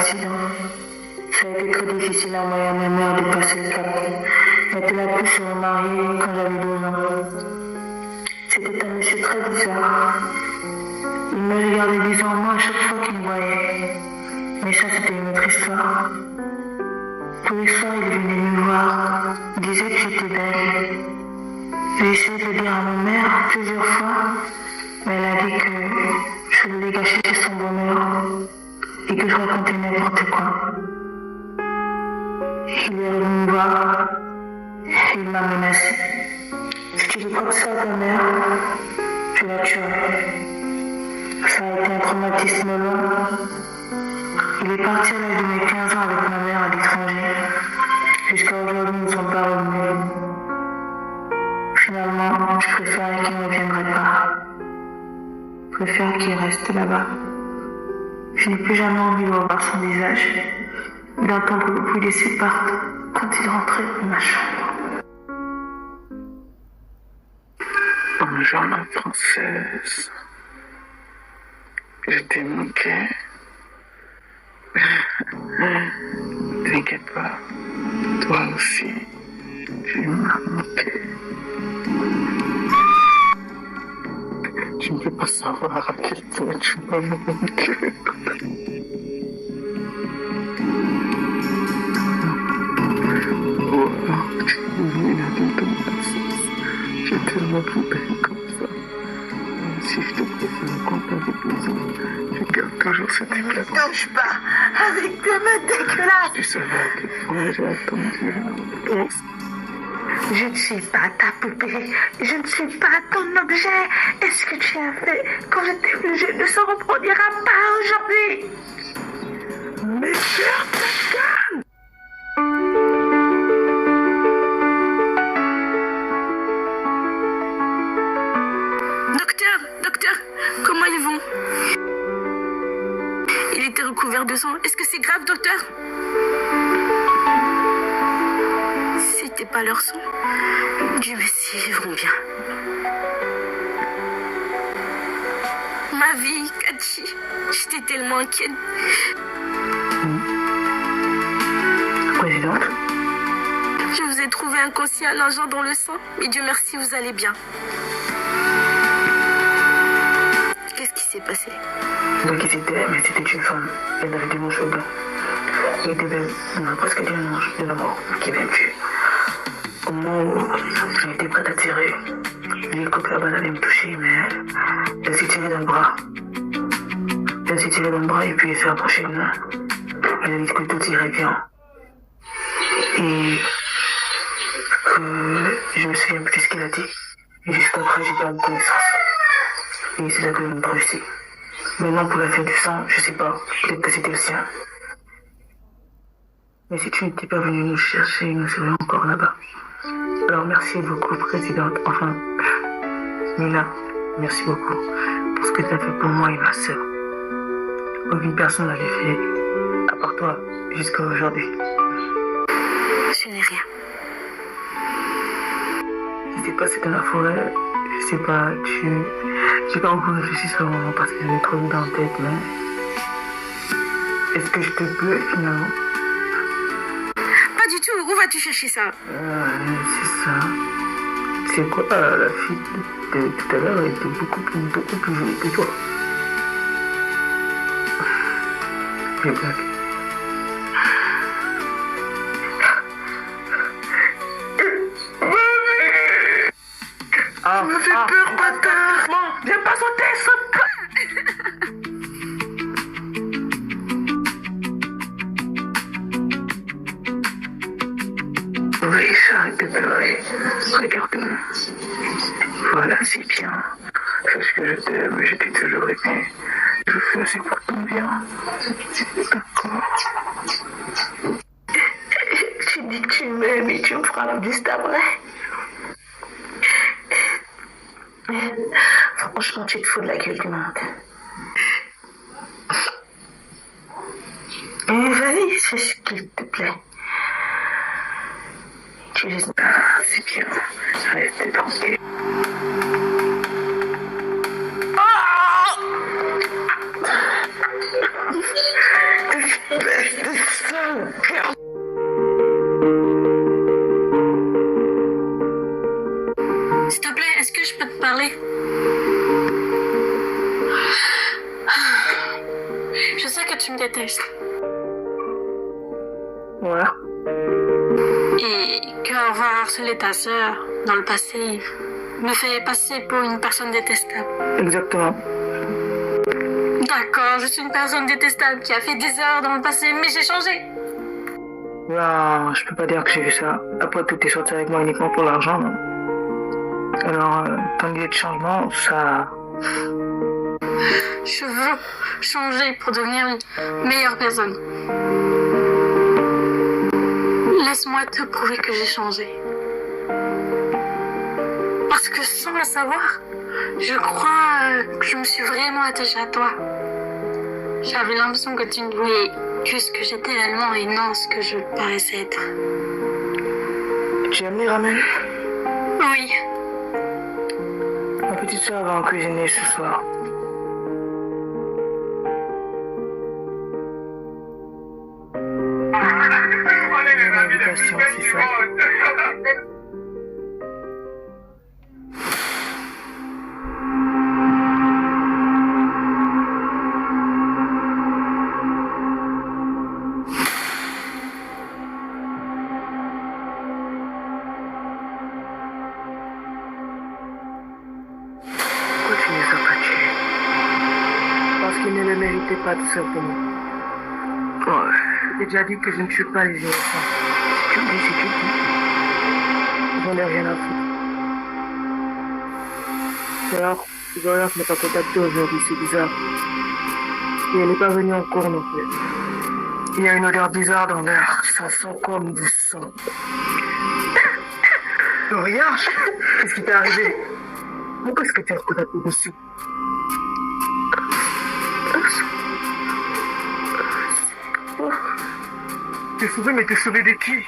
accident. Ça a été très difficile à moi et à ma mère de passer le cap. Mettre la puce sur mon mari quand j'avais 12 ans. C'était un monsieur très bizarre. Il me regardait bizarrement à chaque fois qu'il me voyait. Mais ça, c'était une autre histoire. Tous les soirs, il venait me voir. Il disait que j'étais belle. J'ai essayé de le dire à ma mère plusieurs fois, mais elle a dit que je voulais gâcher son bonheur et que je racontais n'importe quoi. Il est revenu me voir et il m'a menacé. Si tu dis quoi que ça à ta mère, je la tuerai. Ça a été un traumatisme long. Il est parti à l'âge de mes 15 ans avec ma mère à l'étranger. Jusqu'à aujourd'hui, ils ne sont pas revenus. Finalement, je préfère qu'il ne reviendrait pas. Je préfère qu'il reste là-bas. Je n'ai plus jamais envie de revoir son visage, d'entendre le bruit de ses pas quand il rentrait dans ma chambre. Bonjour ma princesse. Je t'ai manqué. T'inquiète pas, toi aussi, tu m'as manqué. Tu ne peux pas savoir à quel point tu m'as manqué. Oh, tu es devenue la vie de ma princesse. Tu es tellement plus belle comme ça. Même si je te préfère quand avec les autres, je garde toujours cet éclat. Ne touche pas avec tes mains dégueulasses. Tu savais à quel point j'ai attendu la réponse. Je ne suis pas ta poupée. Je ne suis pas ton objet. Et ce que tu as fait quand j'étais plus jeune ne se reproduira pas aujourd'hui. Mais ferme ta gueule! Docteur, comment ils vont? Il était recouvert de sang. Est-ce que c'est grave, docteur? C'était pas leur sang. Dieu merci, ils vont bien. Ma vie, Cathy, j'étais tellement inquiète. Présidente, Je vous ai trouvé inconscient, l'engin dans le sang. Mais Dieu merci, vous allez bien. Qu'est-ce qui s'est passé? donc il était, mais c'était une femme. Elle avait des manches blancs. Elle était belle, on a presque dit un ange de la mort qui vient me tuer. Au moment où j'ai été prête à tirer, j'ai cru que la balle allait me toucher, mais elle s'est tirée dans le bras. Elle s'est tirée dans le bras et puis elle s'est approchée de moi. Elle a dit que tout irait bien. Et que je me souviens plus ce qu'elle a dit. Et juste après, j'ai perdu connaissance. Et c'est là que je me trouve ici. Maintenant, pour l'affaire du sang, je sais pas. Peut-être que c'était le sien. Mais si tu n'étais pas venu nous chercher, nous serions encore là-bas. Alors merci beaucoup, présidente. Enfin, Mina, merci beaucoup pour ce que tu as fait pour moi et ma sœur. Aucune personne ne l'avait fait, à part toi, jusqu'à aujourd'hui. Je n'ai rien. Je sais pas, c'était dans la forêt. Je sais pas, j'ai pas encore réfléchi sur le moment parce que j'avais trop d'idées en tête, mais... Est-ce que je te plais finalement? Pas du tout. Où vas-tu chercher ça? C'est ça. C'est quoi, la fille de tout à l'heure était beaucoup plus jolie que toi. Les blagues. Tu me fais peur, bâtard! Bon, viens pas saute pas! Oui, j'arrête de pleurer. Regarde-moi. Voilà, c'est bien. Parce que je t'aime, je t'ai toujours aimé. Je fais assez pour ton bien. D'accord. Tu dis que tu m'aimes et tu me feras juste après. Franchement, tu te fous de la gueule du monde. Vas-y, fais ce qu'il te plaît. Tu juste... Ah, c'est bien. Reste tranquille. déteste. Ouais. Et qu'avoir harcelé ta sœur dans le passé me fait passer pour une personne détestable. Exactement. D'accord, je suis une personne détestable qui a fait des erreurs dans le passé, mais j'ai changé. Non, je peux pas dire que j'ai fait ça. Après tout, t'es sorti avec moi uniquement pour l'argent, non? Alors, ton idée de changement, ça... Je veux changer pour devenir une meilleure personne. Laisse-moi te prouver que j'ai changé. Parce que sans le savoir, je crois que je me suis vraiment attachée à toi. J'avais l'impression que tu ne voulais que ce que j'étais réellement et non ce que je paraissais être. Tu aimes les ramen? Oui. Ma petite soeur va en cuisiner ce soir. Une invitation, c'est ça. Pourquoi tu ne les as pas tués? Parce qu'ils ne le méritaient pas tout simplement. Ouais. Je t'ai déjà dit que je ne tue pas les innocents. Si tu me dis, si tu dis. J'en ai rien à foutre. Alors, Gloria ne m'a pas contacté aujourd'hui, c'est bizarre. Et elle n'est pas venue encore non plus. Il y a une odeur bizarre dans l'air. Ça sent comme du sang. Gloria, qu'est-ce qui t'est arrivé? Pourquoi est-ce que tu as contacté dessus? T'es sauvé, mais t'es sauvé de qui?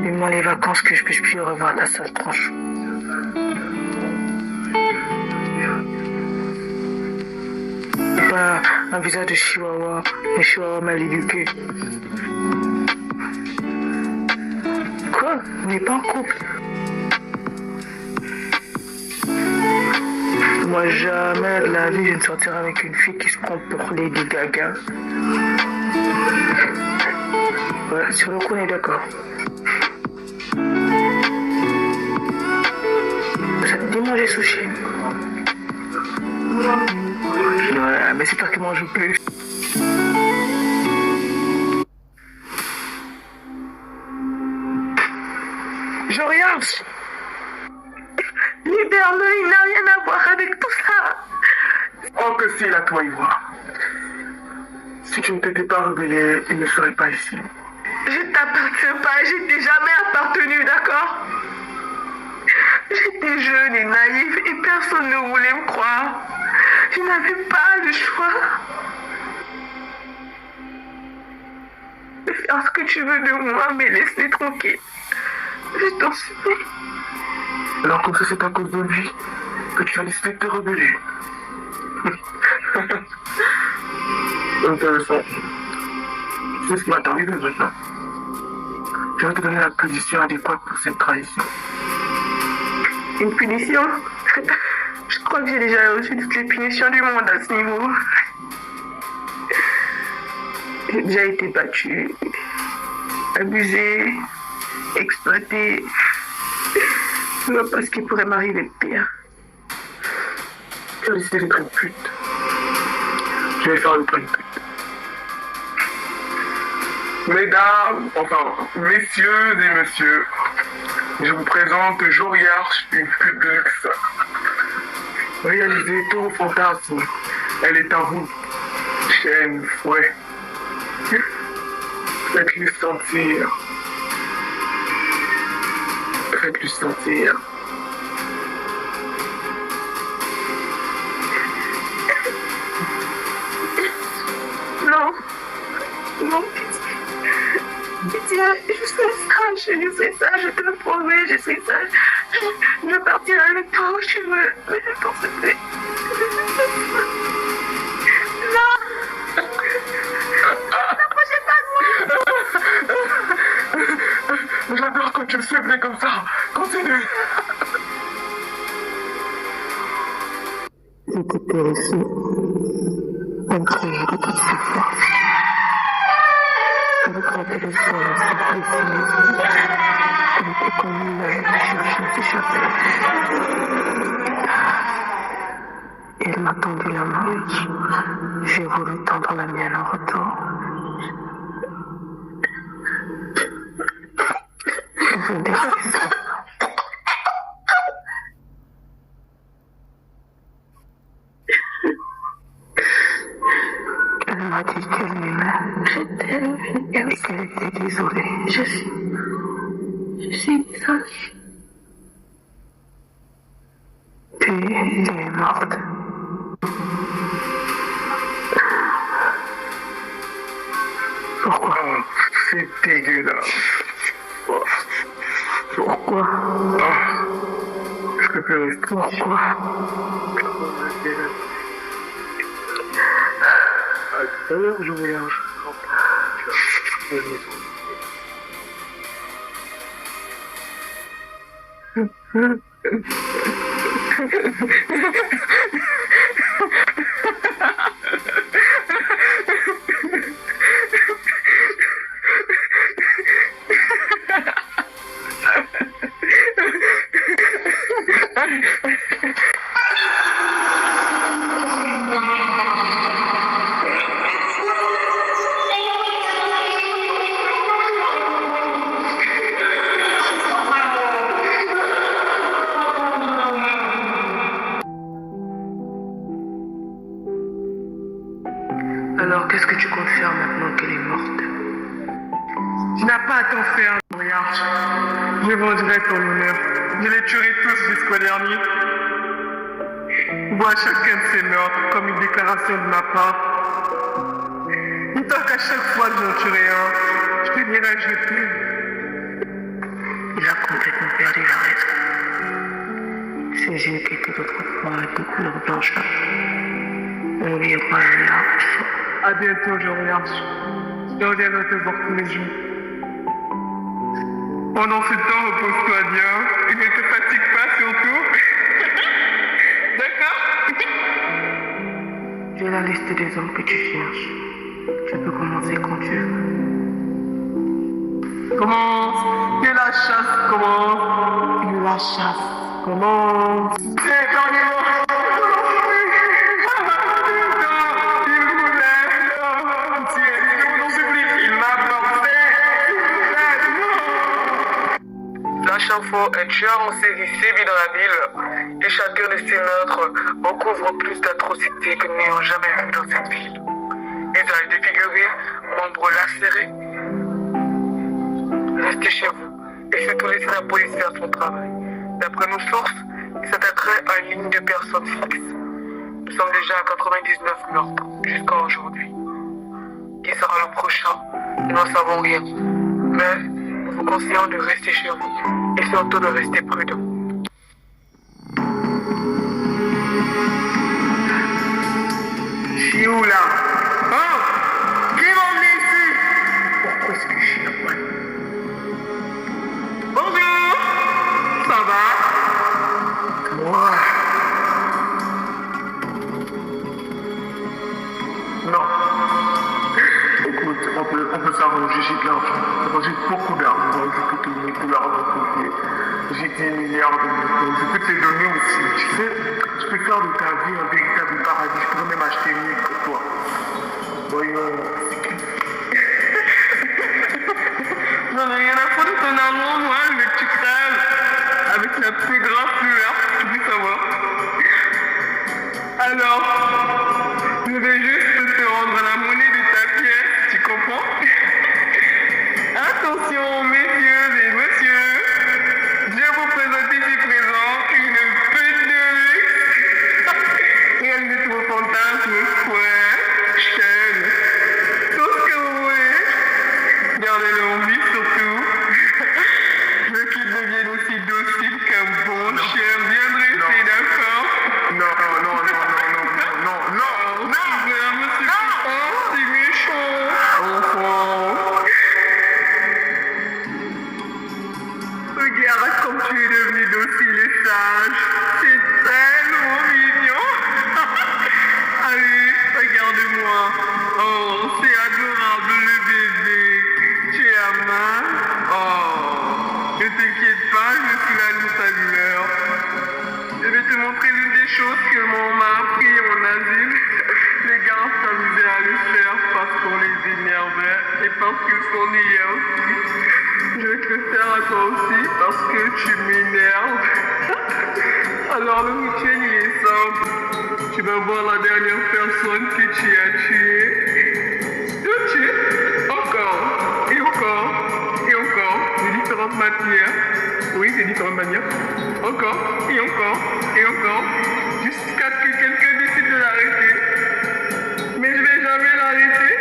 Donne-moi les vacances que je puisse plus revoir ta sale tronche. Pas un visage de chihuahua, un chihuahua mal éduqué. Quoi? On n'est pas en couple. Moi, jamais de la vie, je ne sortirai avec une fille qui se prend pour Lady Gaga. Ouais, sur le coup, on est d'accord. Ça te dit manger sushi? Ouais, mais c'est toi qui manges le plus. Je regarde. Libère-le, il n'a rien à voir avec tout ça. Oh que si, à toi y voir. Si tu ne t'étais pas rebellé, il ne serait pas ici. Je t'appartiens pas, je t'ai jamais appartenu, d'accord? J'étais jeune et naïve et personne ne voulait me croire. Je n'avais pas le choix. De faire ce que tu veux de moi, mais laisse-les tranquille. Je t'en supplie. Alors comme ça, c'est à cause de lui que tu as décidé de te rebeller. Intéressant. Tu sais ce qui va t'arriver maintenant. Je vais te donner la punition adéquate pour cette trahison. Une punition? Je crois que j'ai déjà reçu toutes les punitions du monde à ce niveau. J'ai déjà été battue, abusée, exploitée. Je ne vois pas ce qui pourrait m'arriver de pire. Tu as décidé d'être une pute. Je vais faire une pute. Mesdames, enfin, messieurs et messieurs, je vous présente Joriarch, une pute de luxe. Réalisez tous vos fantasmes. Elle est à vous. Chaîne, fouet. Faites-lui sentir. Faites-lui sentir. Non. Non, pitié. Pitié, je serai sage, je serai sage, je te le promets, je serai sage. Je partirai avec toi où tu veux, mais je t'en supplie. Non. réussi à me créer de toutes ces forces. Avec la téléphone, cette précise, elle était comme une main qui cherchait à s'échapper. Et elle m'a tendu la main. J'ai voulu tendre la mienne en retour. Je l'ai refusé. Elle m'a dit qu'elle m'aimait. Je t'aime, et qu'elle était désolée. Je suis désolée. Tu es morte. Pourquoi? C'est dégueulasse. Pourquoi? Je préfère rester. Pourquoi? À tout à l'heure, je voyage. Alors, qu'est-ce que tu comptes faire maintenant qu'elle est morte? Tu n'as pas à t'en faire, regarde. Je vengerai ton honneur. Je les tuerai tous jusqu'au dernier. Vois chacun de ces meurtres comme une déclaration de ma part. Et tant qu'à chaque fois que j'en tuerai un, je te dirai je t'aime. Il a complètement perdu la raison. Ses yeux qui étaient autrefois de couleur blanchâtre ont viré un large. À bientôt, je regarde. Je reviendrai te voir tous les jours. Pendant ce temps, repose-toi bien et ne te fatigue pas surtout. D'accord? J'ai la liste des hommes que tu cherches. Tu peux commencer quand tu veux. Commence. Que la chasse commence. Que la chasse Commence. C'est dans les mots. À chaque fois, un tueur en série sévit dans la ville et chacun de ces meurtres recouvre plus d'atrocités que nous n'ayons jamais vues dans cette ville. Visage défiguré, membres lacérés. Restez chez vous et surtout laissez la police faire son travail. D'après nos sources, il s'attaquerait à une ligne de personnes fixes. Nous sommes déjà à 99 meurtres jusqu'à aujourd'hui. Qui sera le prochain? Nous n'en savons rien. Mais nous vous conseillons de rester chez vous et surtout de rester prudent. Je suis où là? Hein? Qui m'a emmené ici? Pourquoi est-ce que je suis là? Bonjour! Ça va? Moi, Non. Écoute, on peut s'arranger, j'ai de l'argent. J'ai beaucoup d'argent, je peux te donner tout l'argent que j'ai. J'ai 10 milliards de euros. Je peux te les donner aussi. Tu sais, je peux faire de ta vie un véritable paradis. Je pourrais même acheter mieux que toi. Voyons. J'en ai rien à foutre de ton amour, moi, mais tu crèves. Avec la plus grande fleur, tu peux savoir. Alors, je vais juste te rendre la monnaie de ta pièce, tu comprends? Attention, messieurs et messieurs, je vous présente ici présent une petite de luxe. Rien de tout fantasme, ouais, chaîne, tout ce que vous voulez. Gardez-le en vie surtout. Je veux qu'il devienne aussi docile qu'un bon chien bien dressé, d'accord? Non. fière de moi. Oh, c'est adorable le bébé. Tu es à main? Oh, ne t'inquiète pas, je suis là de ta douleur. Je vais te montrer l'une des choses que mon m'a appris en asile. Les gars s'amusaient à le faire parce qu'on les énervait et parce qu'ils s'ennuyaient aussi. Je vais te le faire à toi aussi parce que tu m'énerves. Alors le week-end il est simple. Tu vas voir la dernière personne que tu as tuée. Encore, et encore, et encore, de différentes manières. Oui, de différentes manières. Encore, et encore, et encore, jusqu'à ce que quelqu'un décide de l'arrêter. Mais je vais jamais l'arrêter.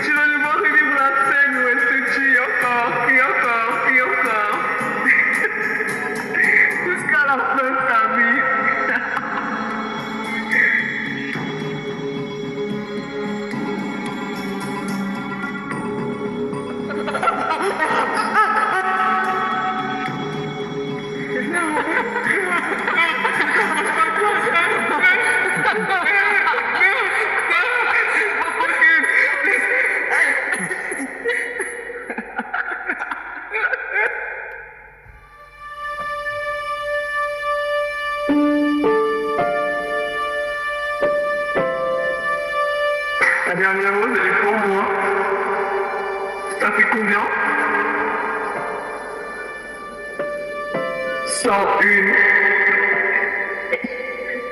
Tu vas devoir revivre la scène où elle se tue encore, et encore, et encore. Jusqu'à la fin de ta vie. La dernière rose, elle est pour moi. Ça fait combien?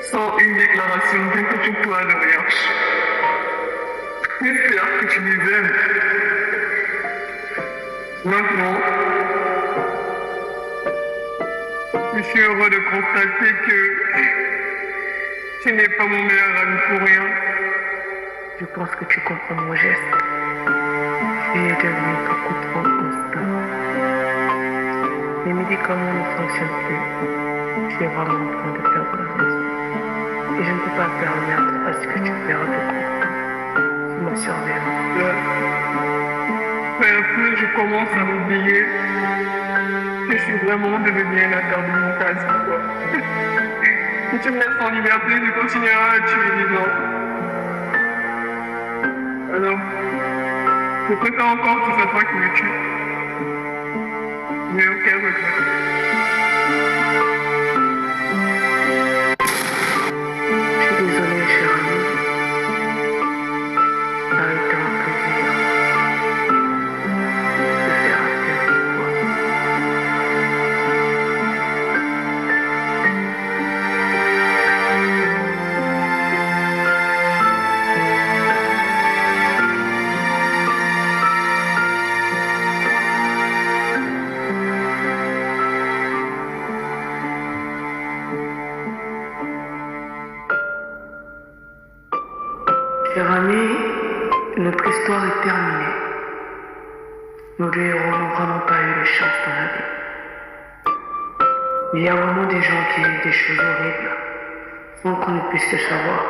101 déclarations d'amour pour toi, Dorian. J'espère que tu les aimes. Maintenant, je suis heureux de constater que tu n'es pas mon meilleur ami pour rien. Je pense que tu comprends mon geste. Tu es devenu beaucoup trop constant. Les médicaments ne fonctionnent plus. Tu es vraiment en train de perdre la raison. Et je ne peux pas permettre à ce que tu perdes ma surveillance. Peu à peu, je commence à m'oublier. Je suis vraiment devenue un affaire de montage pour toi. Si tu me laisses en liberté, je continuerai à tuer les gens. Alors, je préfère encore que ce soit toi qui me tue. Mais aucun regret. Je suis désolée, chère amie. Ça a été un plaisir de faire affaire avec toi. Chère amie, notre histoire est terminée. Nos deux héros n'ont vraiment pas eu de chance dans la vie. Il y a vraiment des gens qui vivent des choses horribles sans qu'on ne puisse le savoir.